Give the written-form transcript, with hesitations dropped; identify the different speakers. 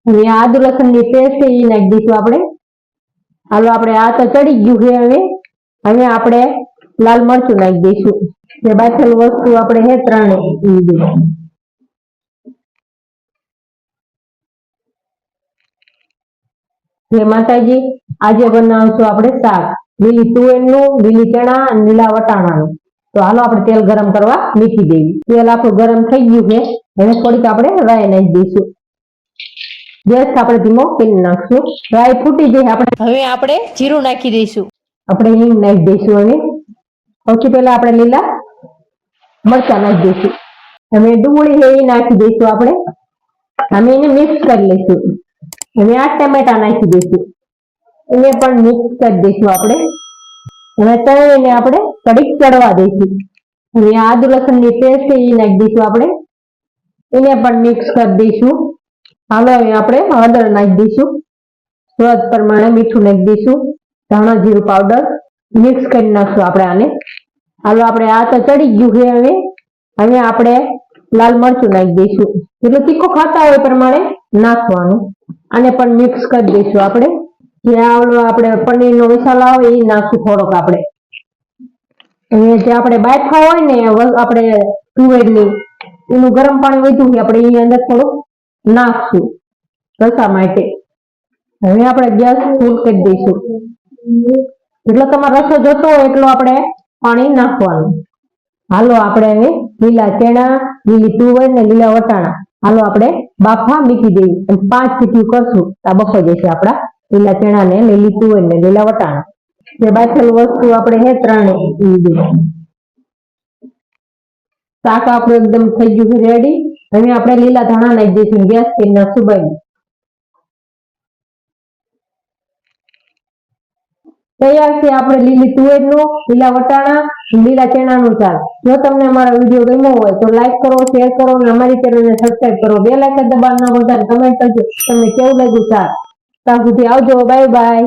Speaker 1: હવે આદુ લસણની પેસ્ટ એ નાખી દઈશું આપણે. હાલો આપણે આ તો ચડી ગયું છે. હવે આપણે લાલ મરચું નાખી દઈશું. જે બાફેલ વસ્તુ આપણે હે ત્રણે જય માતાજી. આજે બનાવશું આપણે શાક, લીલી તુવેરનું, લીલી ચણા અને લીલા વટાણાનું. તો હાલો આપણે તેલ ગરમ કરવા મૂકી દેવી. તેલ આપણું ગરમ થઈ ગયું છે. હવે થોડીક આપણે રાઈ નાખી દઈશું. ગેસ આપણે ધીમો કરી નાખશું. રાઈ ફૂટી જાય હવે આપણે જીરું નાખી દઈશું. આપણે હિંગ નાખી દઈશું. હવે સૌથી પહેલા આપણે લીલા મરચા નાખી દઈશું. હવે ડુંગળી છે એ નાખી દઈશું આપણે. અમે એને મિક્સ કરી લઈશું. હવે આ ટમેટા નાખી દઈશું. એને પણ મિક્સ કરી દઈશું આપણે. હવે તળીને આપણે કડીક ચડવા દઈશું. હવે આદુ લસણની પેસ્ટ એ નાખી દઈશું આપણે. એને પણ મિક્સ કરી દઈશું. હાલો હવે આપણે હળદર નાખી દઈશું. સ્વાદ પ્રમાણે મીઠું નાખી દઈશું. ધાણા જીરું પાવડર મિક્સ કરી નાખશું આપણે આને. હાલો આપણે આ તો ચડી ગયું છે. હવે આપણે લાલ મરચું નાખી દઈશું. જેટલું તીખું ખાતા હોય એ પ્રમાણે નાખવાનું. આને પણ મિક્સ કરી દઈશું આપણે. જે આપણે પનીરનો મસાલો આવે એ નાખશું થોડોક આપણે. જે આપણે બાફા હોય ને આપણે તુવેરની એનું ગરમ પાણી વધ્યું છે આપણે એની અંદર થોડુંક નાખશું રસા માટે. હવે આપણે ગેસ ફૂલ કરી દઈશું. જેટલો તમારે રસો જોતો હોય એટલો આપણે પાણી નાખવાનું. હાલો આપણે હવે લીલા ચણા, લીલી તુવેર ને લીલા વટાણા હાલો આપણે બાફા મૂકી દઈએ. 5 સીટી કરશું આ બફાઈ જશે આપણા લીલા ચણા ને લીલી તુવેર ને લીલા વટાણા. જે બાફેલ વસ્તુ આપણે હે ત્રણે શાક આપણું એકદમ થઈ ગયું છે રેડી. હવે આપણે લીલા ધાણા નાખી દઈશું. ગેસ કરી નાખશું બંધ. તૈયાર છે આપણે લીલી તુવેરનું, લીલા વટાણા, લીલા ચણાનું શાક. જો તમને અમારો વિડીયો ગમ્યો હોય તો લાઈક કરો, શેર કરો અને અમારી ચેનલને સબસ્ક્રાઇબ કરો. બેલ આઇકન દબાવવાનું ના ભૂલતા. કમેન્ટ કરજો તમને કેવું લાગ્યું શાક. ત્યાં સુધી આવજો. Bye bye.